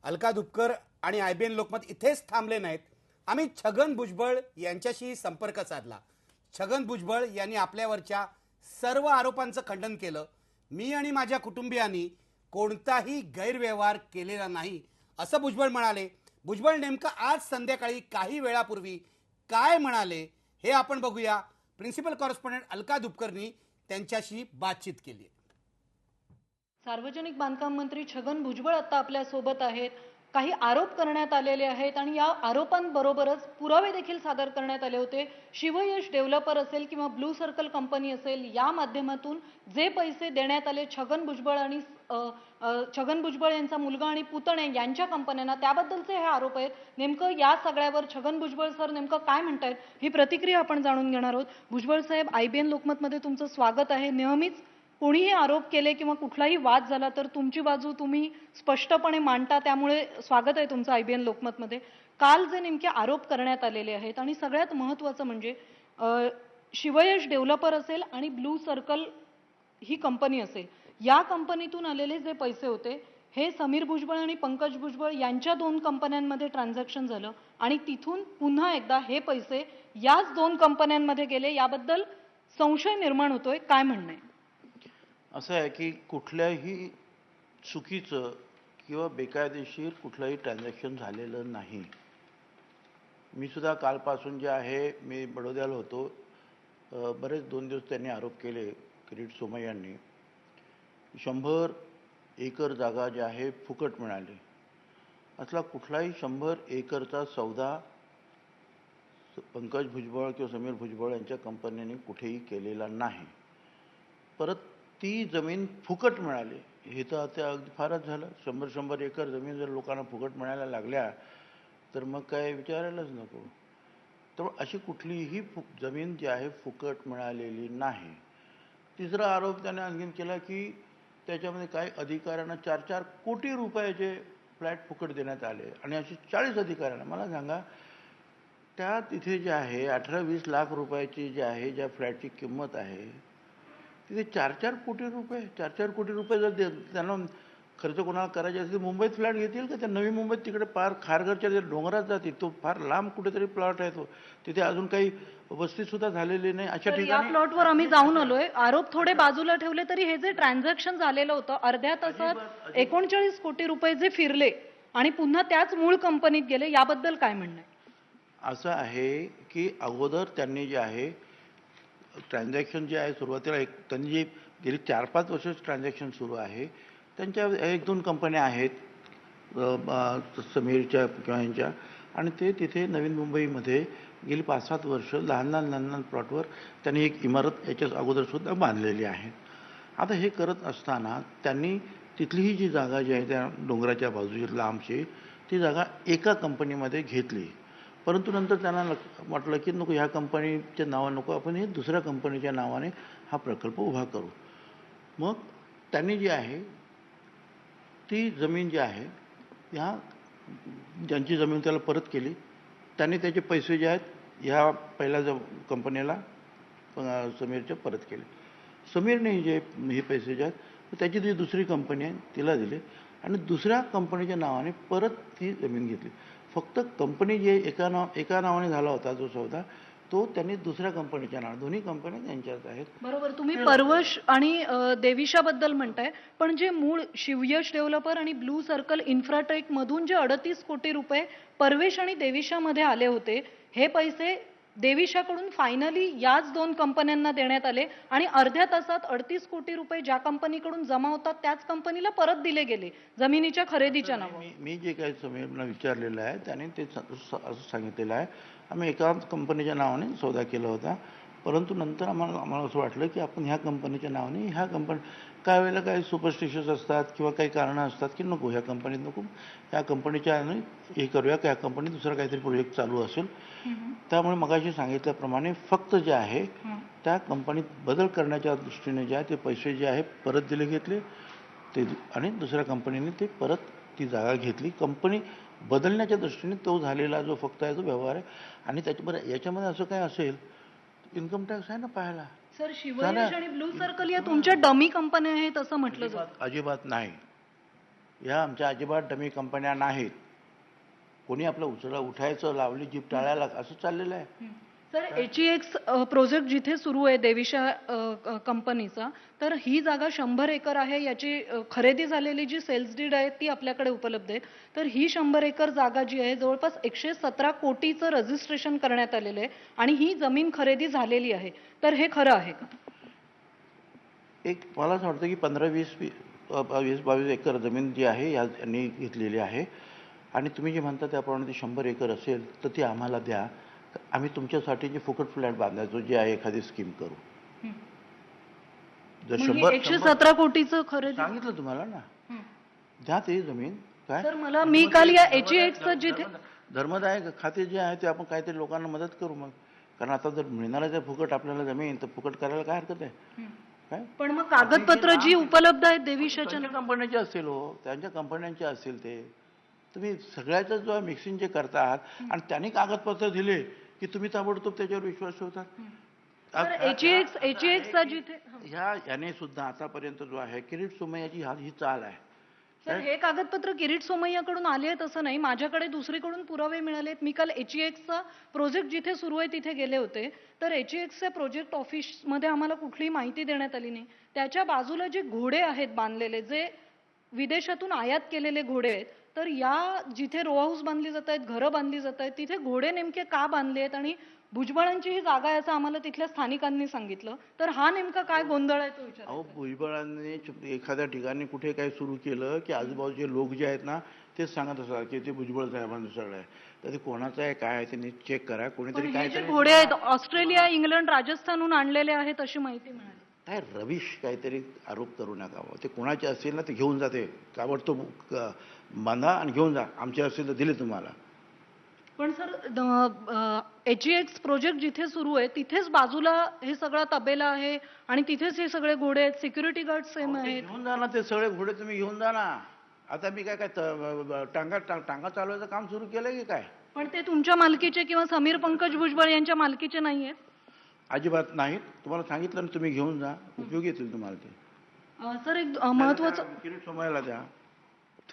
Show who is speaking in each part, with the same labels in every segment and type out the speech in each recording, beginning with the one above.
Speaker 1: अलका दुपकर आणि IBN लोकमत इथेच थांबले नाहीत। आम्ही छगन भुजबळ यांच्याशी संपर्क साधला। छगन भुजबळ यांनी आपल्यावरच्या सर्व आरोपांचं खंडन केलं। मी आणि माझ्या कुटुंबियांनी कोणताही गैरव्यवहार केलेला नाही असं भुजबळ म्हणाले। भुजबळ नेमकं आज संध्याकाळी काही वेळापूर्वी काय म्हणाले हे आपण बघूया। प्रिन्सिपल कॉरेस्पॉन्डंट अलका दुपकरनी त्यांच्याशी बातचीत केली।
Speaker 2: सार्वजनिक बांधकाम मंत्री छगन भुजबळ आता आपल्या सोबत आहेत। काही आरोप करण्यात आलेले आहेत आणि या आरोपांबरोबरच पुरावे देखील सादर करण्यात आले होते। शिवयश डेव्हलपर असेल किंवा ब्लू सर्कल कंपनी असेल, या माध्यमातून जे पैसे देण्यात आले छगन भुजबळ यांचा मुलगा आणि पुतणे यांच्या कंपन्यांना, त्याबद्दलचे हे आरोप आहेत। नेमकं या सगळ्यावर छगन भुजबळ सर नेमकं काय म्हणतायत ही प्रतिक्रिया आपण जाणून घेणार आहोत। भुजबळ साहेब, IBN लोकमतमध्ये तुमचं स्वागत आहे। नेहमीच कोणीही आरोप केले किंवा कुठलाही वाद झाला तर तुमची बाजू तुम्ही स्पष्टपणे मांडता, त्यामुळे स्वागत आहे तुमचं IBN लोकमतमध्ये। काल जे नेमके आरोप करण्यात आलेले आहेत आणि सगळ्यात महत्त्वाचं म्हणजे शिवयश डेव्हलपर असेल आणि ब्लू सर्कल ही कंपनी असेल, या कंपनीतून आलेले जे पैसे होते हे समीर भुजबळ आणि पंकज भुजबळ यांच्या दोन कंपन्यांमध्ये ट्रान्झॅक्शन झालं आणि तिथून पुन्हा एकदा हे पैसे याच दोन कंपन्यांमध्ये गेले, याबद्दल संशय निर्माण होतोय। काय म्हणणं आहे?
Speaker 3: असं आहे की कुठल्याही चुकीचं किंवा बेकायदेशीर कुठलंही ट्रान्झॅक्शन झालेलं नाही। मी सुद्धा कालपासून जे आहे मी बडोद्याला होतो। बरेच 2 दिवस त्यांनी आरोप केले किरीट सोमय्यांनी। 100 एकर जागा जी आहे फुकट मिळाली, असला कुठलाही 100 एकरचा सौदा पंकज भुजबळ किंवा समीर भुजबळ यांच्या कंपनीने कुठेही केलेला नाही। परत ती जमीन फुकट मिळाली हे तर आता अगदी फारच झालं। 100 एकर जमीन जर लोकांना फुकट मिळायला लागल्या तर मग काय विचारायलाच नको। तर अशी कुठलीही जमीन जी आहे फुकट मिळालेली नाही। तिसरा आरोप त्याने आणखीन केला की त्याच्यामध्ये काही अधिकाऱ्यांना 4-4 कोटी रुपयाचे फ्लॅट फुकट देण्यात आले आणि अशी 40 अधिकाऱ्यांना। मला सांगा, त्या तिथे जे आहे 18-20 लाख रुपयाची जी आहे ज्या फ्लॅटची किंमत आहे तिथे 4-4 कोटी रुपये 4-4 कोटी रुपये जर त्यांना खर्च कोणाला करायचे असेल मुंबईत फ्लॅट घेतील का? त्या नवी मुंबईत तिकडे पार खारघरच्या जे डोंगरात जातील, तो फार लांब कुठेतरी प्लॉट आहे तो, तिथे अजून काही वस्ती सुद्धा झालेली नाही अशा ठिकाणी।
Speaker 2: या प्लॉटवर आम्ही जाऊन आलोय। आरोप थोडे बाजूला ठेवले तरी हे जे ट्रान्झॅक्शन झालेलं होतं अर्ध्या तासात 39 कोटी रुपये जे फिरले आणि पुन्हा त्याच मूळ कंपनीत गेले, याबद्दल काय म्हणणं आहे? असं
Speaker 3: आहे की अगोदर त्यांनी जे आहे ट्रान्झॅक्शन जे आहे सुरुवातीला त्यांनी जे गेली 4-5 वर्ष ट्रान्झॅक्शन सुरू आहे, त्यांच्या 1-2 कंपन्या आहेत समीरच्या किंवा यांच्या, आणि ते तिथे नवीन मुंबईमध्ये गेली 5-7 वर्ष लहान प्लॉटवर त्यांनी एक इमारत याच्या अगोदरसुद्धा बांधलेली आहे। आता हे करत असताना त्यांनी तिथलीही जी जागा जी आहे त्या डोंगराच्या बाजूची लांबची ती जागा एका कंपनीमध्ये घेतली, परंतु नंतर त्यांना म्हटलं की नको, ह्या कंपनीच्या नावाने नको, आपण हे दुसऱ्या कंपनीच्या नावाने हा प्रकल्प उभा करू। मग त्यांनी जी आहे ती जमीन जी आहे ह्या ज्यांची जमीन त्याला परत केली, त्यांनी त्याचे पैसे जे आहेत ह्या पहिल्या कंपनीला समीरच्या परत केले। समीरने जे हे पैसे जे आहेत त्याची जी दुसरी कंपनी आहे तिला दिले आणि दुसऱ्या कंपनीच्या नावाने परत ती जमीन घेतली। फक्त कंपनी जे एका नावाने झाला होता जो सौदा, तो त्यांनी दुसऱ्या कंपनीच्या नावाने, दोन्ही कंपन्या त्यांच्याच आहेत।
Speaker 2: बरोबर, तुम्ही परवश आणि देविशाबद्दल म्हणताय, पण जे मूळ शिवयश डेव्हलपर आणि ब्लू सर्कल इन्फ्राटेक मधून जे 38 कोटी रुपये परवेश आणि देविशामध्ये आले होते, हे पैसे देविशाकडून फायनली याच दोन कंपन्यांना देण्यात आले आणि अर्ध्या तासात 38 कोटी रुपये ज्या कंपनीकडून जमा होतात त्याच कंपनीला परत दिले गेले जमिनीच्या खरेदीच्या नावावर।
Speaker 3: मी जे काही समीरला विचारलेलं आहे त्याने ते असं सांगितलेलं आहे, आम्ही एका कंपनीच्या नावाने सौदा केला होता, परंतु नंतर आम्हाला असं वाटलं की आपण ह्या कंपनीच्या नावाने ह्या कंपनी, काही वेळेला काही सुपरस्टिशियस असतात किंवा काही कारणं असतात की नको ह्या कंपनीत नको, ह्या कंपनीच्या हे करूया, की ह्या कंपनीत दुसरा काहीतरी प्रोजेक्ट चालू असेल। त्यामुळे मगाशी सांगितल्याप्रमाणे फक्त जे आहे त्या कंपनीत बदल करण्याच्या दृष्टीने जे आहे ते पैसे जे आहे परत दिले घेतले ते, आणि दुसऱ्या कंपनीने ते परत ती जागा घेतली। कंपनी बदलण्याच्या दृष्टीने तो झालेला जो फक्त आहे तो व्यवहार आहे। आणि त्याच्यामध्ये याच्यामध्ये असं काय असेल, इन्कम टॅक्स आहे ना पाहायला।
Speaker 2: सर, शिवयश आणि ब्लू सर्कल या तुमच्या डमी कंपन्या आहेत असं म्हटलं जातं?
Speaker 3: अजिबात नाही। ह्या आमच्या अजिबात डमी कंपन्या नाहीत. कोणी आपलं उठायचं, लावली जीप टाळायला, असं चाललेलं आहे.
Speaker 2: सर HEX प्रोजेक्ट जिथे सुरू आहे देविशा कंपनीचा, तर ही जागा 100 एकर आहे. याची खरेदी झालेली जी सेल्स डीड आहे ती आपल्याकडे उपलब्ध आहे. तर ही 100 एकर जागा जी आहे जवळपास 117 कोटीचं रजिस्ट्रेशन करण्यात आलेलं आहे आणि ही जमीन खरेदी झालेली आहे. तर हे खरं आहे का?
Speaker 3: मला असं वाटतं की 15-20-22 एकर जमीन जी आहे यांनी घेतलेली आहे आणि तुम्ही जे म्हणता त्याप्रमाणे ती 100 एकर असेल तर ती आम्हाला द्या. आम्ही तुमच्यासाठी जे फुकट फ्लॅट बांधायचो जे आहे एखादी स्कीम करू. जर
Speaker 2: मग हे
Speaker 3: 100
Speaker 2: 117 कोटीचं खरेदी
Speaker 3: सांगितलं तुम्हाला ना, द्या ते जमीन. काय
Speaker 2: सर मी काल या HEX जिथे
Speaker 3: धर्मदाय खाते जे आहे ते आपण काहीतरी लोकांना मदत करू मग. कारण आता जर मिळणार आहे फुकट आपल्याला जमीन तर फुकट करायला काय हरकत आहे. काय
Speaker 2: पण मग कागदपत्र जी उपलब्ध आहेत देविशाच्या
Speaker 3: त्यांच्या कंपन्यांचे असतील हो, त्यांच्या कंपन्यांचे असतील ते. तुम्ही सगळ्याचं जो मिक्सिंग जे करतात आणि त्यांनी कागदपत्र दिले की तुम्ही ताबडतोब त्याच्यावर विश्वास ठेवतात.
Speaker 2: HEX जिथे
Speaker 3: याने सुद्धा आतापर्यंत जो आहे किरीट सोमय्याची ही चाल आहे.
Speaker 2: सर हे कागदपत्र किरीट सोमय्याकडून आले आहेत असं नाही, माझ्याकडे दुसरीकडून पुरावे मिळाले आहेत. मी काल HEXचा प्रोजेक्ट जिथे सुरू आहे तिथे गेले होते, तर HEXच्या प्रोजेक्ट ऑफिसमध्ये आम्हाला कुठलीही माहिती देण्यात आली नाही. त्याच्या बाजूला जे घोडे आहेत बांधलेले, जे विदेशातून आयात केलेले घोडे आहेत, तर या जिथे रो हाऊस बांधली जात आहेत, घरं बांधली जात आहेत, तिथे घोडे नेमके का बांधले आहेत आणि भुजबळांची ही जागा आहे असं आम्हाला तिथल्या स्थानिकांनी सांगितलं. तर हा नेमका काय गोंधळ आहे तो विचार.
Speaker 3: अहो, भुजबळांनी एखाद्या ठिकाणी कुठे काही सुरू केलं की आजूबाजूचे लोक जे आहेत ना तेच सांगत असतात की ते भुजबळ साहेबांचं सगळं आहे. तर ते कोणाचं आहे काय आहे ते नीट चेक करा. कोणीतरी काय
Speaker 2: जे घोडे आहेत ऑस्ट्रेलिया, इंग्लंड, राजस्थानहून आणलेले आहेत अशी माहिती मिळाली.
Speaker 3: काय रविश काहीतरी आरोप करू नका. ते कोणाचे असतील ना ते घेऊन जाते ताबडतोब बांधा आणि घेऊन जा. आमचे असतील तर दिले तुम्हाला.
Speaker 2: पण सर HEX प्रोजेक्ट जिथे सुरू आहे तिथेच बाजूला हे सगळा तबेला आहे आणि तिथेच हे सगळे घोडे आहेत, सिक्युरिटी गार्ड सेम आहेत.
Speaker 3: घेऊन जा ना ते सगळे घोडे तुम्ही घेऊन जा ना. आता मी काय टांगा चालवायचं काम सुरू केलंय की काय.
Speaker 2: पण ते तुमच्या मालकीचे किंवा समीर पंकज भुजबळ यांच्या मालकीचे नाही आहेत.
Speaker 3: अजिबात नाहीत. तुम्हाला सांगितलं ना तुम्ही घेऊन जा, उपयोगी येतील तुम्हाला ते.
Speaker 2: सर एक महत्वाचं
Speaker 3: किरीट सोमय्याला द्या.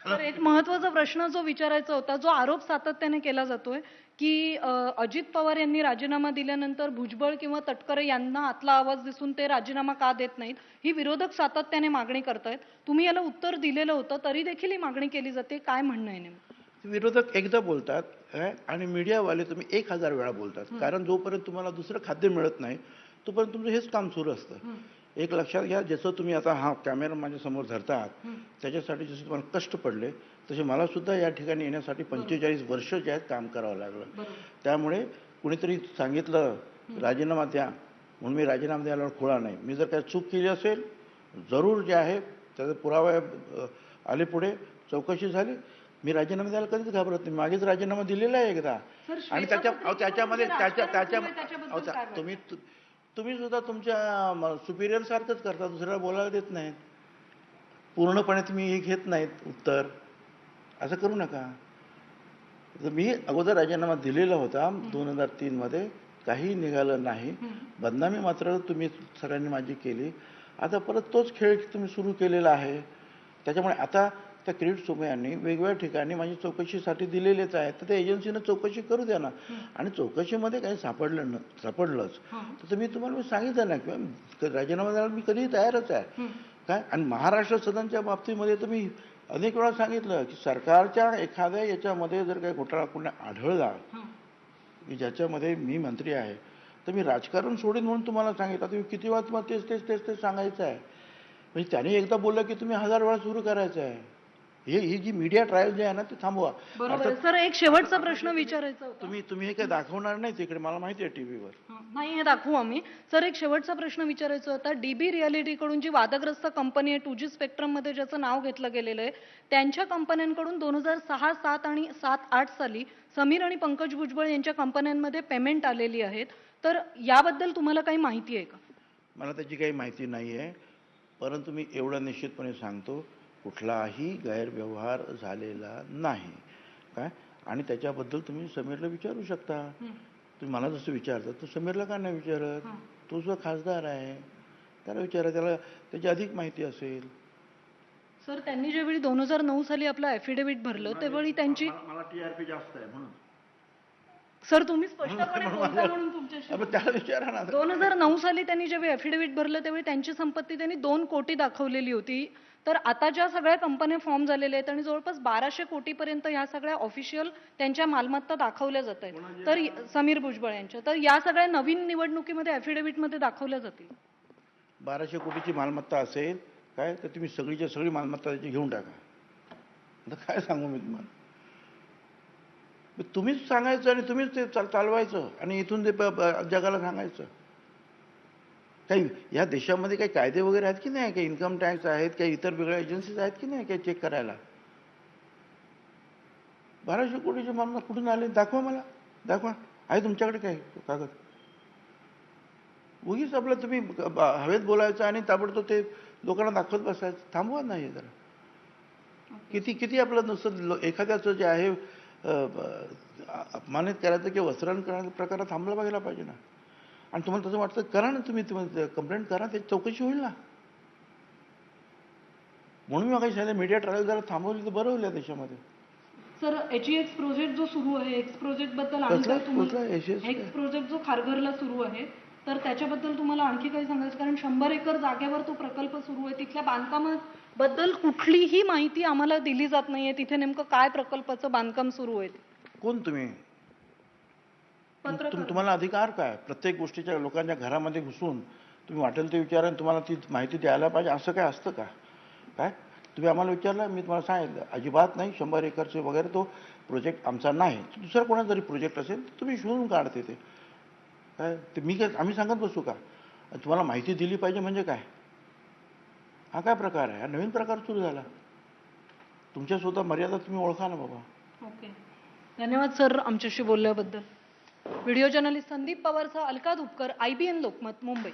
Speaker 2: तर एक महत्वाचा प्रश्न जो विचारायचा होता, जो आरोप सातत्याने केला जातोय की अजित पवार यांनी राजीनामा दिल्यानंतर भुजबळ किंवा तटकरे यांना आतला आवाज दिसून ते राजीनामा का देत नाहीत, ही विरोधक सातत्याने मागणी करतायत. तुम्ही याला उत्तर दिलेलं होतं तरी देखील ही मागणी केली जाते. काय म्हणणं आहे नेमकं?
Speaker 3: विरोधक एकदा बोलतात आणि मीडियावाले तुम्ही 1000 वेळा बोलतात. कारण जोपर्यंत तुम्हाला दुसरं खाद्य मिळत नाही तोपर्यंत तुमचं हेच काम सुरू असतं. एक लक्षात घ्या, जसं तुम्ही आता हा कॅमेरा माझ्या समोर धरतात त्याच्यासाठी जसे तुम्हाला कष्ट पडले तसे मला सुद्धा या ठिकाणी येण्यासाठी 45 वर्ष जे आहेत काम करावं लागलं. त्यामुळे कुणीतरी सांगितलं राजीनामा द्या म्हणून मी राजीनामा द्यायला खोळा नाही. मी जर काही चूक केली असेल जरूर जे आहे त्याचे पुरावे आले, पुढे चौकशी झाली, मी राजीनामा द्यायला कधीच घाबरत नाही. मागेच राजीनामा दिलेला आहे एकदा. आणि त्याच्यामध्ये तुम्ही सुद्धा तुमच्या सुपिरियर सारखंच करता, दुसऱ्याला बोलायला देत नाहीत. पूर्णपणे तुम्ही हे घेत नाहीत उत्तर. असं करू नका. मी अगोदर राजीनामा दिलेला होता 2003 मध्ये, काही निघालं नाही. बदनामी मात्र तुम्ही सगळ्यांनी माझी केली. आता परत तोच खेळ तुम्ही सुरू केलेला आहे. त्याच्यामुळे आता त्या किरीट सोमय्यांनी वेगवेगळ्या ठिकाणी माझी चौकशीसाठी दिलेलेच आहे. तर त्या एजन्सीनं चौकशी करू द्या ना. आणि चौकशीमध्ये काही सापडलंच तर मी तुम्हाला सांगितलं ना की राजीनामा द्यायला मी कधीही तयारच आहे. काय आणि महाराष्ट्र सदनच्या बाबतीमध्ये तर मी अनेक वेळा सांगितलं की सरकारच्या एखाद्या याच्यामध्ये जर काही घोटाळा कोणी आढळला की ज्याच्यामध्ये मी मंत्री आहे तर मी राजकारण सोडीन म्हणून तुम्हाला सांगितलं. तुम्ही किती वेळा तुम्हाला तेच सांगायचं आहे. म्हणजे त्याने एकदा बोललं की तुम्ही 1000 वेळा सुरू करायचं आहे. ही जी मीडिया ट्रायल जे आहे ना ते थांबवा.
Speaker 2: सर एक शेवटचा प्रश्न विचारायचा होता.
Speaker 3: तुम्ही हे काही दाखवणार नाही तिकडे, मला माहिती आहे टीव्हीवर.
Speaker 2: नाही, हे दाखवू आम्ही. सर एक शेवटचा प्रश्न विचारायचा होता. DB रियालिटी कडून जी वादग्रस्त कंपनी आहे 2G स्पेक्ट्रम मध्ये ज्याचं नाव घेतलं गेलेलं आहे, त्यांच्या कंपन्यांकडून 2006, 7 आणि 7-8 साली समीर आणि पंकज भुजबळ यांच्या कंपन्यांमध्ये पेमेंट आलेली आहेत. तर याबद्दल तुम्हाला काही माहिती आहे का?
Speaker 3: मला त्याची काही माहिती नाही आहे, परंतु मी एवढं निश्चितपणे सांगतो कुठलाही गैरव्यवहार झालेला नाही. काय आणि त्याच्याबद्दल तुम्ही समीरला विचारू शकता. तुम्ही मला जसं विचारता तर समीरला का नाही विचारत? तो जो खासदार आहे त्याला विचारा, त्याला त्याची अधिक माहिती असेल.
Speaker 2: सर त्यांनी ज्यावेळी 2009 साली आपलं ॲफिडेव्हिट भरलं त्यावेळी त्यांची
Speaker 3: मला TRP जास्त आहे म्हणून.
Speaker 2: सर तुम्ही स्पष्टपणे बोलता म्हणून तुमच्याशी
Speaker 3: अब त्याला विचारा ना.
Speaker 2: 2009 साली त्यांनी जेव्हा ॲफिडेव्हिट भरलं त्यावेळी त्यांची संपत्ती त्यांनी 2 कोटी दाखवलेली होती. तर आता ज्या सगळ्या कंपन्या फॉर्म झालेल्या आहेत आणि जवळपास 1200 कोटीपर्यंत ह्या सगळ्या ऑफिशियल त्यांच्या मालमत्ता दाखवल्या जात आहेत. तर समीर भुजबळ यांच्या तर या सगळ्या नवीन निवडणुकीमध्ये ॲफिडेव्हिटमध्ये दाखवल्या जातील.
Speaker 3: 1200 कोटीची मालमत्ता असेल काय तर तुम्ही सगळीच्या सगळी मालमत्ता त्याची घेऊन टाका. आता काय सांगू मी तुम्हाला. तुम्हीच सांगायचं आणि तुम्हीच ते चालवायचं आणि इथून ते जगाला सांगायचं. काही या देशामध्ये काही कायदे वगैरे आहेत की नाही, काही इन्कम टॅक्स आहेत, काही इतर वेगळ्या एजन्सीज आहेत की नाही काही चेक करायला. 1200 कोटीचे मालमत्ता कुठून आले दाखवा मला, दाखवा. आहे तुमच्याकडे काय कागद. उगीच आपलं तुम्ही हवेत बोलायचं आणि ताबडतोब ते लोकांना दाखवत बसायचं. थांबवा नाही जरा. किती आपलं नुसतं एखाद्याचं जे आहे अपमानित करायचं किंवा वस्त्रण करण्याचा प्रकार थांबला बघायला पाहिजे ना. आणि तुम्हाला तसं वाटतं करा ना, तुम्ही कंप्लेंट करा, त्याची चौकशी होईल ना. म्हणून मी काही सांगितलं मीडिया ट्रायल जरा थांबवली तर बरं होईल या देशामध्ये.
Speaker 2: सर HEX प्रोजेक्ट जो सुरू आहे एक्स प्रोजेक्ट बद्दल आणि काय तुम्हाला एक्स प्रोजेक्ट जो खारघरला सुरू आहे तर त्याच्याबद्दल तुम्हाला आणखी काही सांगायचं कारण 100 एकर जागेवर तो प्रकल्प सुरू आहे. तिथल्या बांधकामाबद्दल कुठलीही माहिती आम्हाला दिली जात नाहीये. तिथे नेमकं काय प्रकल्पाचं बांधकाम सुरू आहे.
Speaker 3: कोण तुम्ही? तुम्हाला अधिकार काय प्रत्येक गोष्टीच्या लोकांच्या घरामध्ये घुसून तुम्ही वाटेल ते विचारा तुम्हाला ती माहिती द्यायला पाहिजे असं काय असतं का? काय तुम्ही आम्हाला विचारलं मी तुम्हाला सांगितलं अजिबात नाही. 100 एकरचे वगैरे तो प्रोजेक्ट आमचा नाही. दुसरा कोणाचा जरी प्रोजेक्ट असेल तर तुम्ही शोधून काढते ते काय ते मी काय आम्ही सांगत बसू का? तुम्हाला माहिती दिली पाहिजे म्हणजे काय? हा काय प्रकार आहे? हा नवीन प्रकार सुरू झाला. तुमच्या स्वतः मर्यादा तुम्ही ओळखा ना बाबा.
Speaker 2: ओके धन्यवाद सर आमच्याशी बोलल्याबद्दल. व्हिडिओ जर्नलिस्ट संदीप पवारसह अलका दुपकर IBN लोकमत मुंबई.